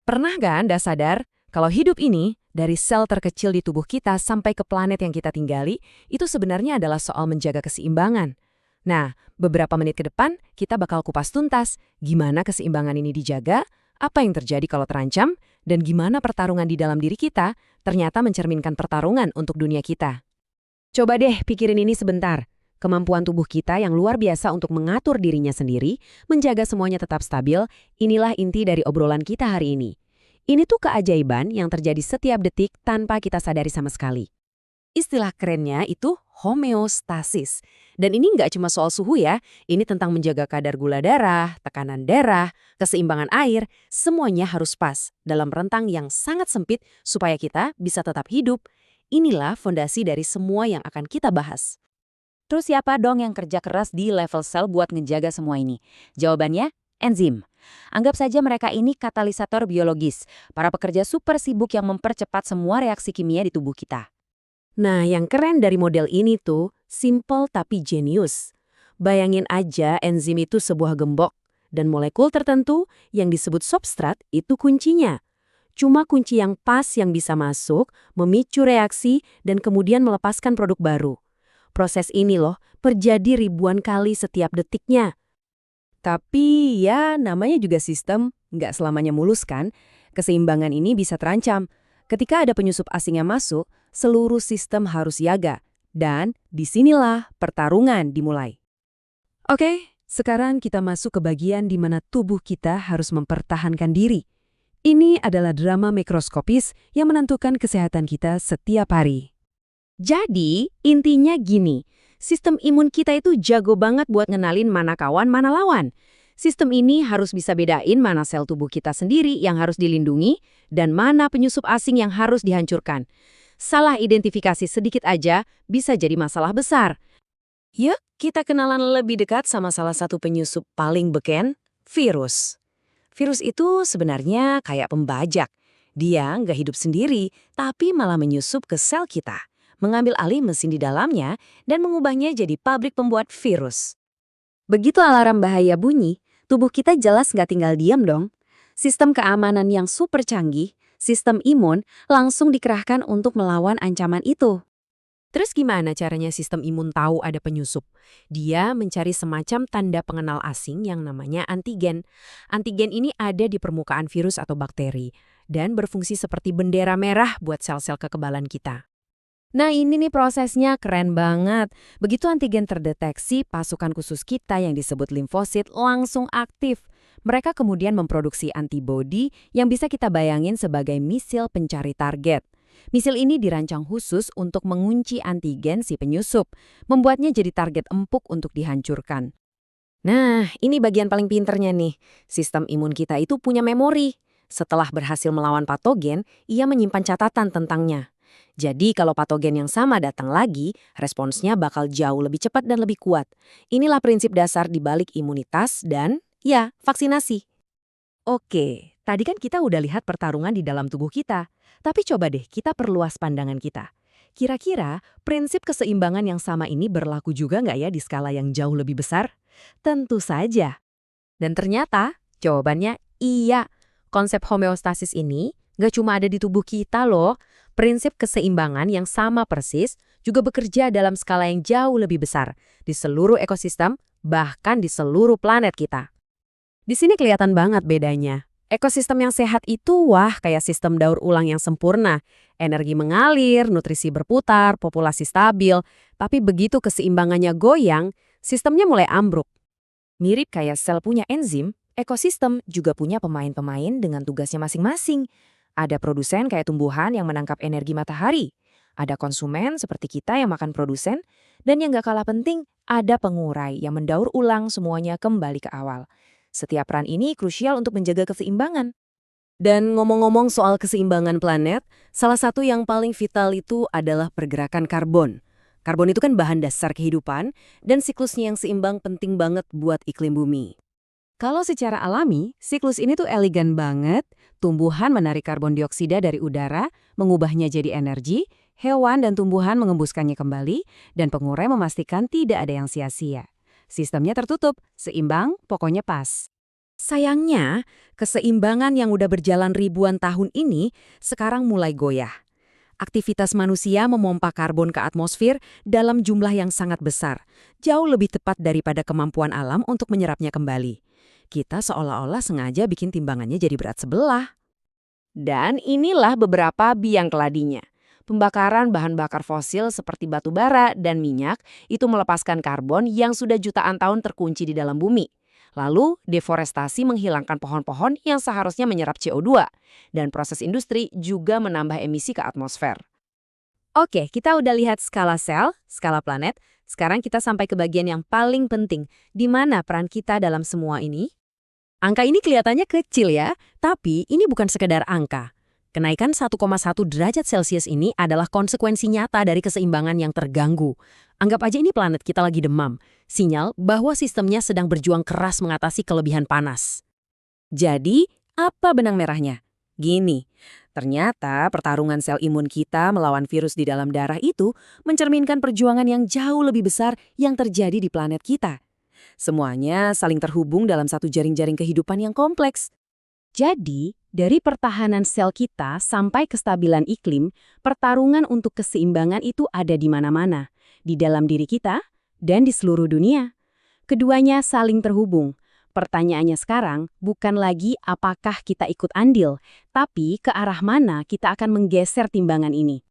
Pernah nggak Anda sadar kalau hidup ini, dari sel terkecil di tubuh kita sampai ke planet yang kita tinggali, itu sebenarnya adalah soal menjaga keseimbangan. Nah, beberapa menit ke depan, kita bakal kupas tuntas gimana keseimbangan ini dijaga, apa yang terjadi kalau terancam, dan gimana pertarungan di dalam diri kita ternyata mencerminkan pertarungan untuk dunia kita. Coba deh pikirin ini sebentar. Kemampuan tubuh kita yang luar biasa untuk mengatur dirinya sendiri, menjaga semuanya tetap stabil, inilah inti dari obrolan kita hari ini. Ini tuh keajaiban yang terjadi setiap detik tanpa kita sadari sama sekali. Istilah kerennya itu homeostasis. Dan ini nggak cuma soal suhu ya, ini tentang menjaga kadar gula darah, tekanan darah, keseimbangan air, semuanya harus pas dalam rentang yang sangat sempit supaya kita bisa tetap hidup. Inilah fondasi dari semua yang akan kita bahas. Terus siapa dong yang kerja keras di level sel buat ngejaga semua ini? Jawabannya, enzim. Anggap saja mereka ini katalisator biologis, para pekerja super sibuk yang mempercepat semua reaksi kimia di tubuh kita. Nah, yang keren dari model ini tuh, simple tapi jenius. Bayangin aja enzim itu sebuah gembok, dan molekul tertentu yang disebut substrat itu kuncinya. Cuma kunci yang pas yang bisa masuk, memicu reaksi, dan kemudian melepaskan produk baru. Proses ini loh, terjadi ribuan kali setiap detiknya. Tapi ya namanya juga sistem, nggak selamanya mulus kan? Keseimbangan ini bisa terancam. Ketika ada penyusup asing yang masuk, seluruh sistem harus siaga. Dan disinilah pertarungan dimulai. Oke, sekarang kita masuk ke bagian di mana tubuh kita harus mempertahankan diri. Ini adalah drama mikroskopis yang menentukan kesehatan kita setiap hari. Jadi, intinya gini, sistem imun kita itu jago banget buat ngenalin mana kawan, mana lawan. Sistem ini harus bisa bedain mana sel tubuh kita sendiri yang harus dilindungi dan mana penyusup asing yang harus dihancurkan. Salah identifikasi sedikit aja bisa jadi masalah besar. Yuk, kita kenalan lebih dekat sama salah satu penyusup paling beken, virus. Virus itu sebenarnya kayak pembajak. Dia nggak hidup sendiri, tapi malah menyusup ke sel kita, mengambil alih mesin di dalamnya, dan mengubahnya jadi pabrik pembuat virus. Begitu alarm bahaya bunyi, tubuh kita jelas nggak tinggal diam dong. Sistem keamanan yang super canggih, sistem imun, langsung dikerahkan untuk melawan ancaman itu. Terus gimana caranya sistem imun tahu ada penyusup? Dia mencari semacam tanda pengenal asing yang namanya antigen. Antigen ini ada di permukaan virus atau bakteri, dan berfungsi seperti bendera merah buat sel-sel kekebalan kita. Nah ini nih prosesnya keren banget. Begitu antigen terdeteksi, pasukan khusus kita yang disebut limfosit langsung aktif. Mereka kemudian memproduksi antibodi yang bisa kita bayangin sebagai misil pencari target. Misil ini dirancang khusus untuk mengunci antigen si penyusup, membuatnya jadi target empuk untuk dihancurkan. Nah, ini bagian paling pinternya nih. Sistem imun kita itu punya memori. Setelah berhasil melawan patogen, ia menyimpan catatan tentangnya. Jadi kalau patogen yang sama datang lagi, responsnya bakal jauh lebih cepat dan lebih kuat. Inilah prinsip dasar di balik imunitas dan, ya, vaksinasi. Oke, tadi kan kita udah lihat pertarungan di dalam tubuh kita. Tapi coba deh kita perluas pandangan kita. Kira-kira prinsip keseimbangan yang sama ini berlaku juga nggak ya di skala yang jauh lebih besar? Tentu saja. Dan ternyata jawabannya iya. Konsep homeostasis ini nggak cuma ada di tubuh kita loh. Prinsip keseimbangan yang sama persis juga bekerja dalam skala yang jauh lebih besar. Di seluruh ekosistem, bahkan di seluruh planet kita. Di sini kelihatan banget bedanya. Ekosistem yang sehat itu wah kayak sistem daur ulang yang sempurna. Energi mengalir, nutrisi berputar, populasi stabil. Tapi begitu keseimbangannya goyang, sistemnya mulai ambruk. Mirip kayak sel punya enzim, ekosistem juga punya pemain-pemain dengan tugasnya masing-masing. Ada produsen kayak tumbuhan yang menangkap energi matahari. Ada konsumen seperti kita yang makan produsen. Dan yang gak kalah penting, ada pengurai yang mendaur ulang semuanya kembali ke awal. Setiap peran ini krusial untuk menjaga keseimbangan. Dan ngomong-ngomong soal keseimbangan planet, salah satu yang paling vital itu adalah pergerakan karbon. Karbon itu kan bahan dasar kehidupan, dan siklusnya yang seimbang penting banget buat iklim bumi. Kalau secara alami, siklus ini tuh elegan banget. Tumbuhan menarik karbon dioksida dari udara, mengubahnya jadi energi, hewan dan tumbuhan mengembuskannya kembali, dan pengurai memastikan tidak ada yang sia-sia. Sistemnya tertutup, seimbang, pokoknya pas. Sayangnya, keseimbangan yang udah berjalan ribuan tahun ini sekarang mulai goyah. Aktivitas manusia memompa karbon ke atmosfer dalam jumlah yang sangat besar, jauh lebih tepat daripada kemampuan alam untuk menyerapnya kembali. Kita seolah-olah sengaja bikin timbangannya jadi berat sebelah. Dan inilah beberapa biang keladinya. Pembakaran bahan bakar fosil seperti batu bara dan minyak itu melepaskan karbon yang sudah jutaan tahun terkunci di dalam bumi. Lalu, deforestasi menghilangkan pohon-pohon yang seharusnya menyerap CO2. Dan proses industri juga menambah emisi ke atmosfer. Oke, kita udah lihat skala sel, skala planet. Sekarang kita sampai ke bagian yang paling penting. Di mana peran kita dalam semua ini? Angka ini kelihatannya kecil ya, tapi ini bukan sekedar angka. Kenaikan 1,1 derajat Celcius ini adalah konsekuensi nyata dari keseimbangan yang terganggu. Anggap aja ini planet kita lagi demam, sinyal bahwa sistemnya sedang berjuang keras mengatasi kelebihan panas. Jadi, apa benang merahnya? Gini, ternyata pertarungan sel imun kita melawan virus di dalam darah itu mencerminkan perjuangan yang jauh lebih besar yang terjadi di planet kita. Semuanya saling terhubung dalam satu jaring-jaring kehidupan yang kompleks. Jadi, dari pertahanan sel kita sampai kestabilan iklim, pertarungan untuk keseimbangan itu ada di mana-mana, di dalam diri kita dan di seluruh dunia. Keduanya saling terhubung. Pertanyaannya sekarang bukan lagi apakah kita ikut andil, tapi ke arah mana kita akan menggeser timbangan ini.